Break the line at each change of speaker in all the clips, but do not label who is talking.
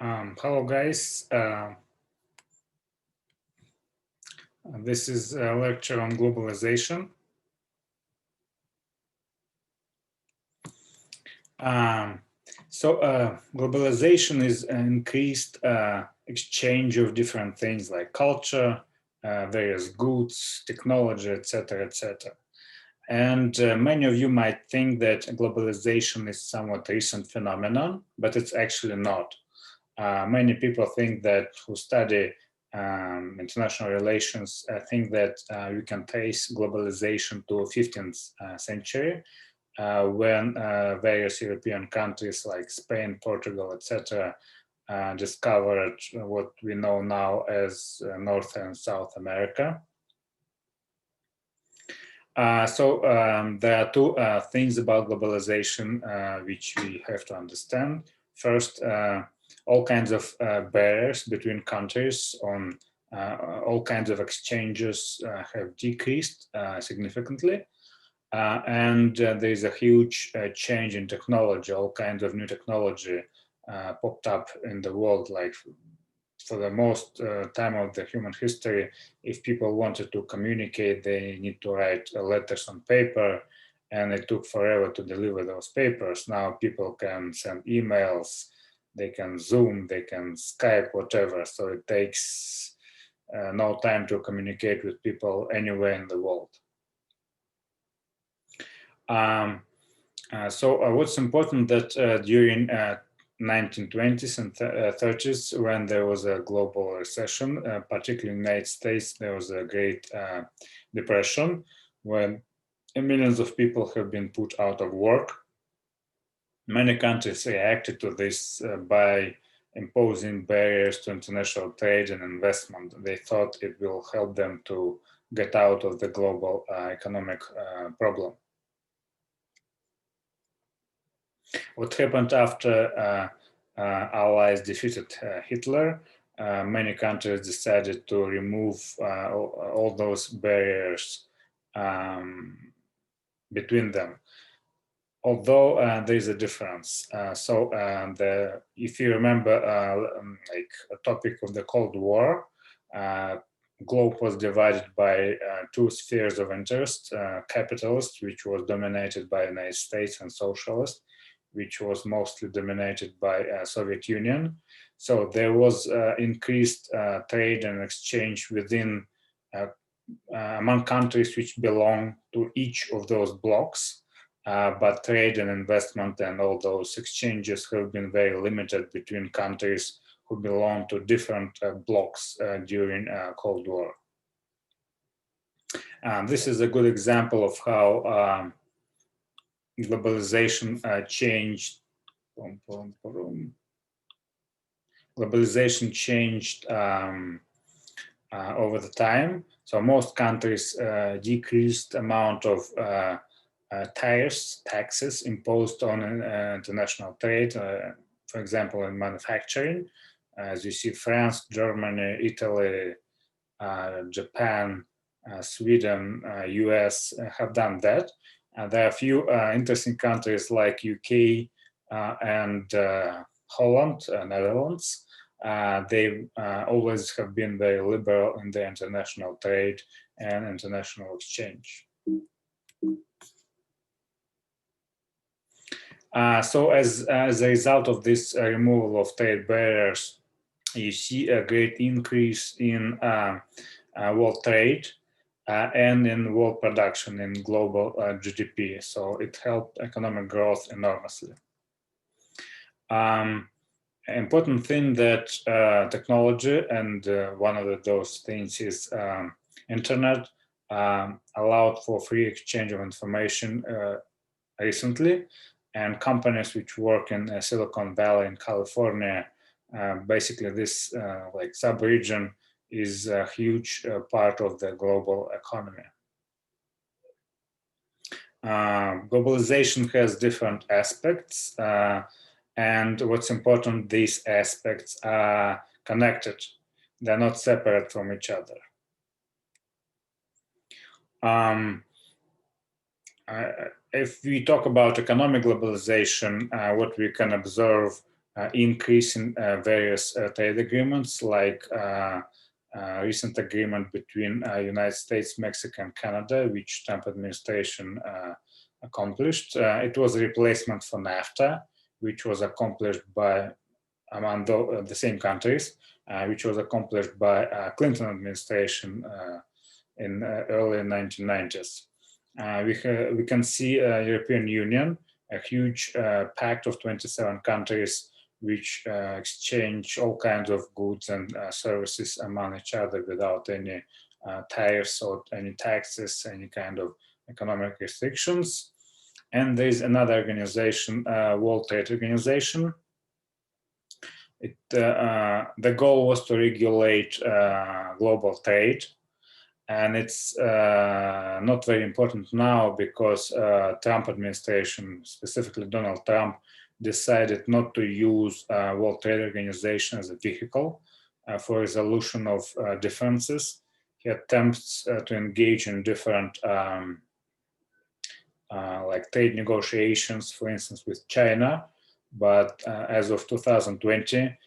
Hello guys, this is a lecture on globalization. Globalization is an increased exchange of different things like culture, various goods, technology, etc., etc. And many of you might think that globalization is somewhat recent phenomenon, but it's actually not. Many people think that who study international relations think that we can trace globalization to 15th century when various European countries like Spain, Portugal, etc. Discovered what we know now as North and South America. There are two things about globalization which we have to understand. First, all kinds of barriers between countries on all kinds of exchanges have decreased significantly. And there is a huge change in technology. All kinds of new technology popped up in the world, like for the most time of the human history, if people wanted to communicate, they need to write letters on paper, and it took forever to deliver those papers. Now people can send emails, they can Zoom, they can Skype, whatever. So it takes no time to communicate with people anywhere in the world. What's important that during 1920s and 30s, when there was a global recession, particularly in the United States, there was a great depression when millions of people have been put out of work. Many countries reacted to this by imposing barriers to international trade and investment. They thought it will help them to get out of the global economic problem. What happened after Allies defeated Hitler? Many countries decided to remove all those barriers between them. Although there is a difference. If you remember, like a topic of the Cold War, globe was divided by two spheres of interest: capitalist, which was dominated by the United States, and socialist, which was mostly dominated by Soviet Union. So there was increased trade and exchange within among countries which belong to each of those blocks. But trade and investment and all those exchanges have been very limited between countries who belong to different blocks during Cold War. This is a good example of how globalization changed. Globalization changed over the time. So most countries decreased amount of taxes imposed on international trade, for example, in manufacturing. As you see, France, Germany, Italy, Japan, Sweden, US have done that. There are a few interesting countries like UK and Holland, Netherlands. They always have been very liberal in their international trade and international exchange. So as a result of this removal of trade barriers, you see a great increase in world trade and in world production in global GDP. So it helped economic growth enormously. Important thing that technology, and one of those things is internet, allowed for free exchange of information recently. And companies which work in Silicon Valley in California, basically this like sub-region is a huge part of the global economy. Globalization has different aspects, and what's important, these aspects are connected. They're not separate from each other. If we talk about economic globalization, what we can observe increase in various trade agreements, like recent agreement between United States, Mexico, and Canada, which Trump administration accomplished. It was a replacement for NAFTA, which was accomplished by among the same countries, which was accomplished by Clinton administration in early 1990s. We can see European Union, a huge pact of 27 countries which exchange all kinds of goods and services among each other without any tariffs or any taxes, any kind of economic restrictions. And there is another organization, World Trade Organization. The goal was to regulate global trade, and it's not very important now because Trump administration, specifically Donald Trump, decided not to use World Trade Organization as a vehicle for resolution of differences. He attempts to engage in different like trade negotiations, for instance, with China. But as of 2020,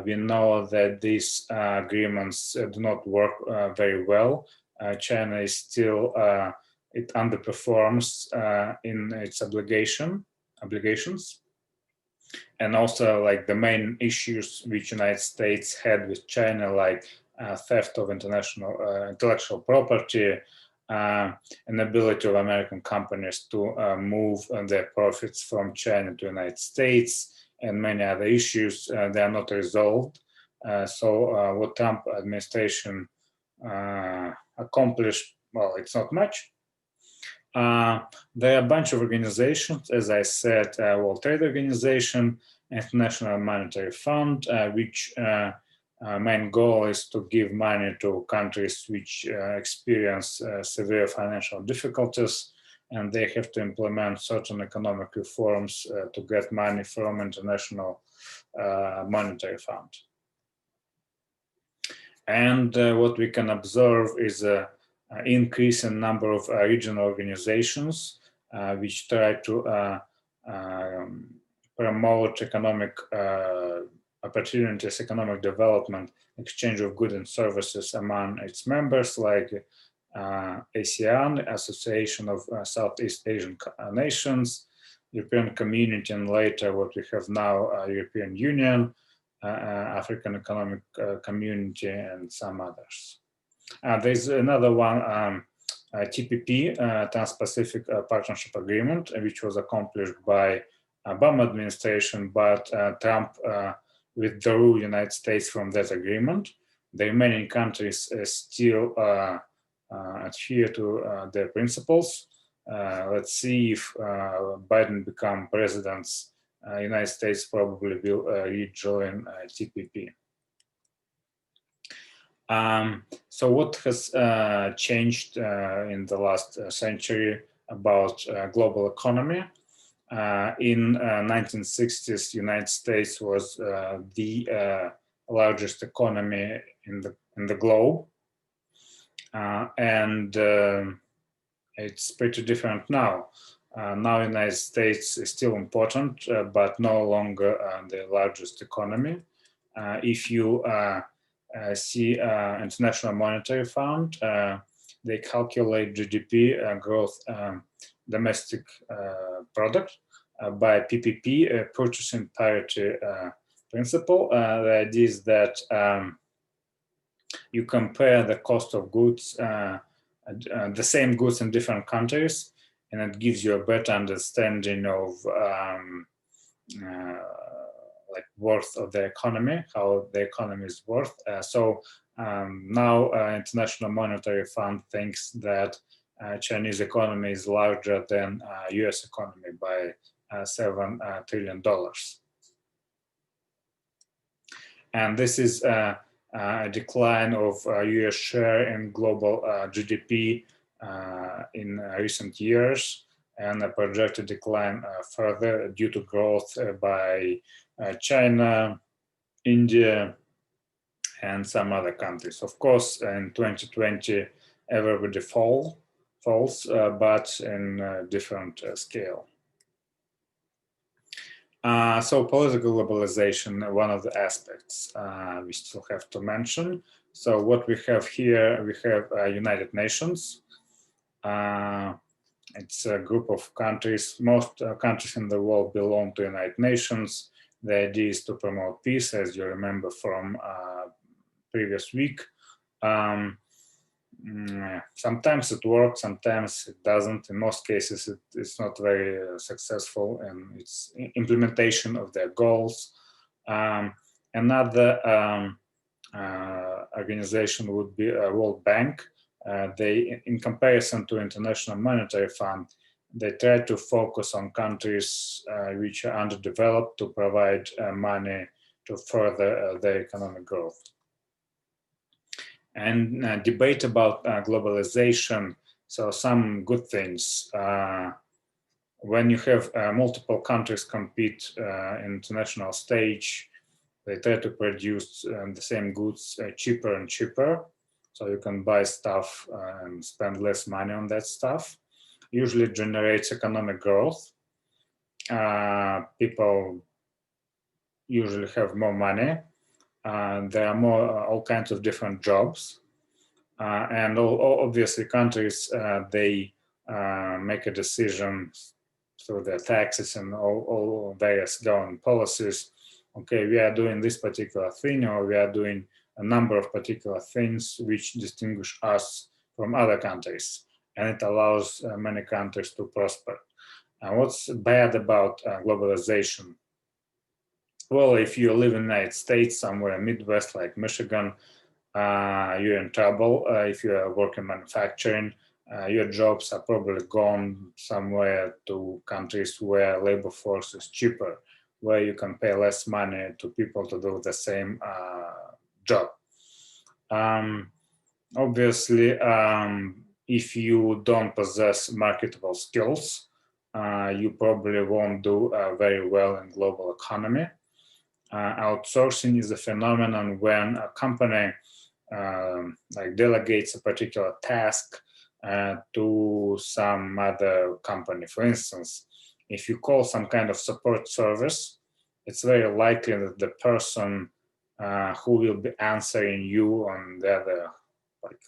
we know that these agreements do not work very well. China is still, it underperforms in its obligations. And also, like the main issues which United States had with China, like theft of international intellectual property, inability of American companies to move their profits from China to United States, and many other issues, they are not resolved. So what Trump administration accomplished, well, it's not much. There are a bunch of organizations, as I said, World Trade Organization, International Monetary Fund, which main goal is to give money to countries which experience severe financial difficulties, and they have to implement certain economic reforms to get money from International Monetary Fund. And what we can observe is an increase in number of regional organizations which try to promote economic opportunities, economic development, exchange of goods and services among its members, like ASEAN, Association of Southeast Asian Nations, European Community, and later what we have now, European Union, African Economic Community, and some others. There's another one, TPP, Trans-Pacific Partnership Agreement, which was accomplished by Obama administration, but Trump withdrew United States from that agreement. The remaining countries still adhere to their principles. Let's see if Biden becomes president. United States probably will rejoin TPP. So what has changed in the last century about global economy? In 1960s, United States was the largest economy in the globe, and it's pretty different now. Now, United States is still important, but no longer the largest economy. If you see International Monetary Fund, they calculate GDP growth, domestic product, by PPP, purchasing parity principle. The idea is that you compare the cost of goods, the same goods in different countries, and it gives you a better understanding of like worth of the economy, how the economy is worth. So now International Monetary Fund thinks that Chinese economy is larger than US economy by $7 trillion. And this is a decline of US share in global GDP in recent years, and a projected decline further due to growth by China, India, and some other countries. Of course, in 2020, everybody falls, but in a different scale. So political globalization, one of the aspects we still have to mention. So what we have here, we have United Nations. It's a group of countries. Most countries in the world belong to United Nations. The idea is to promote peace, as you remember from previous week. Sometimes it works, sometimes it doesn't. In most cases, it's not very successful in its implementation of their goals. Another organization would be a World Bank. They, in comparison to International Monetary Fund, they try to focus on countries which are underdeveloped to provide money to further their economic growth. And debate about globalization. So some good things. When you have multiple countries compete in international stage, they try to produce the same goods cheaper and cheaper. So you can buy stuff and spend less money on that stuff. Usually generates economic growth. People usually have more money. There are more all kinds of different jobs. And obviously countries, they make a decision through their taxes and all various government policies. Okay, we are doing this particular thing, or we are doing a number of particular things which distinguish us from other countries. And it allows many countries to prosper. What's bad about globalization? Well, if you live in the United States, somewhere Midwest like Michigan, you're in trouble. If you are working manufacturing, your jobs are probably gone somewhere to countries where labor force is cheaper, where you can pay less money to people to do the same job. Obviously, if you don't possess marketable skills, you probably won't do very well in global economy. Outsourcing is a phenomenon when a company like delegates a particular task to some other company. For instance, if you call some kind of support service, it's very likely that the person who will be answering you on the other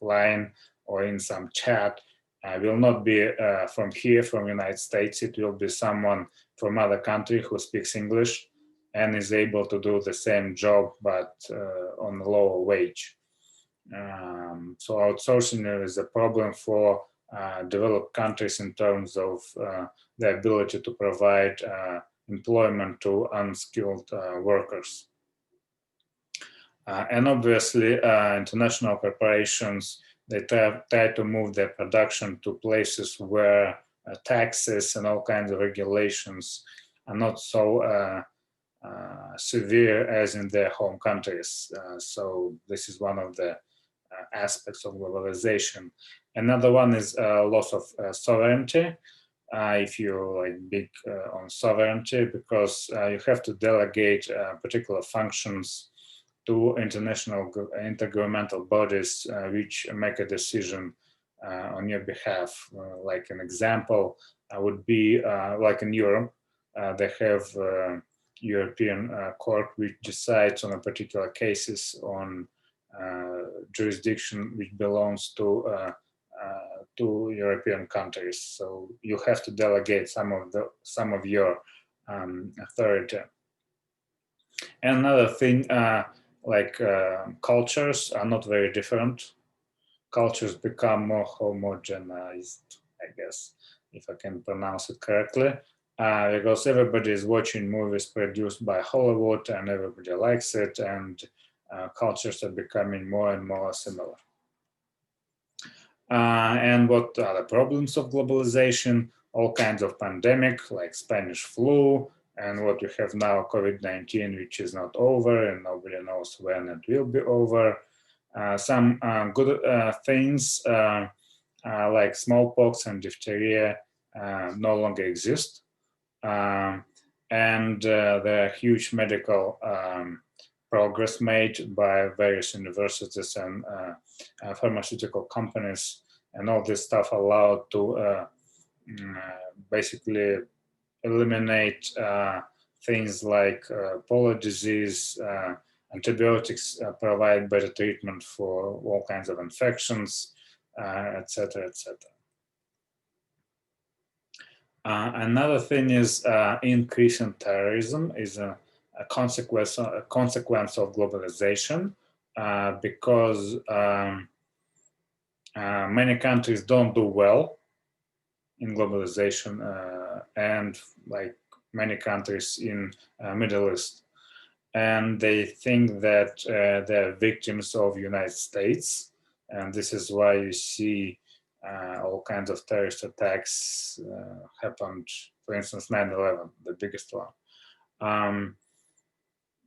line or in some chat will not be from here, from United States. It will be someone from other country who speaks English and is able to do the same job but on a lower wage. So outsourcing is a problem for developed countries in terms of the ability to provide employment to unskilled workers. And obviously, international corporations, they try to move their production to places where taxes and all kinds of regulations are not so severe as in their home countries. So this is one of the aspects of globalization. Another one is loss of sovereignty. If you're like big on sovereignty, because you have to delegate particular functions to international intergovernmental bodies which make a decision on your behalf. Like an example would be like in Europe, they have European court which decides on a particular cases on jurisdiction which belongs to European countries. So you have to delegate some of your authority. And another thing, like cultures are not very different. Cultures become more homogenized, I guess, if I can pronounce it correctly, because everybody is watching movies produced by Hollywood and everybody likes it, and cultures are becoming more and more similar. And what are the problems of globalization? All kinds of pandemic like Spanish flu, and what we have now, COVID-19, which is not over and nobody knows when it will be over. Some good things like smallpox and diphtheria no longer exist. And there are huge medical progress made by various universities and pharmaceutical companies, and all this stuff allowed to basically eliminate things like polio disease, antibiotics provide better treatment for all kinds of infections, etc., etc. Another thing is increase in terrorism is a consequence of globalization, because many countries don't do well in globalization, and like many countries in Middle East, and they think that they're victims of United States, and this is why you see all kinds of terrorist attacks happened. For instance, 9/11, the biggest one.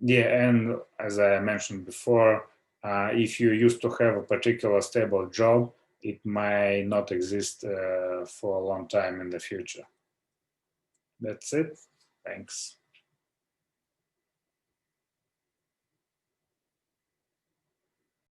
Yeah, and as I mentioned before, if you used to have a particular stable job, it might not exist for a long time in the future. That's it. Thanks.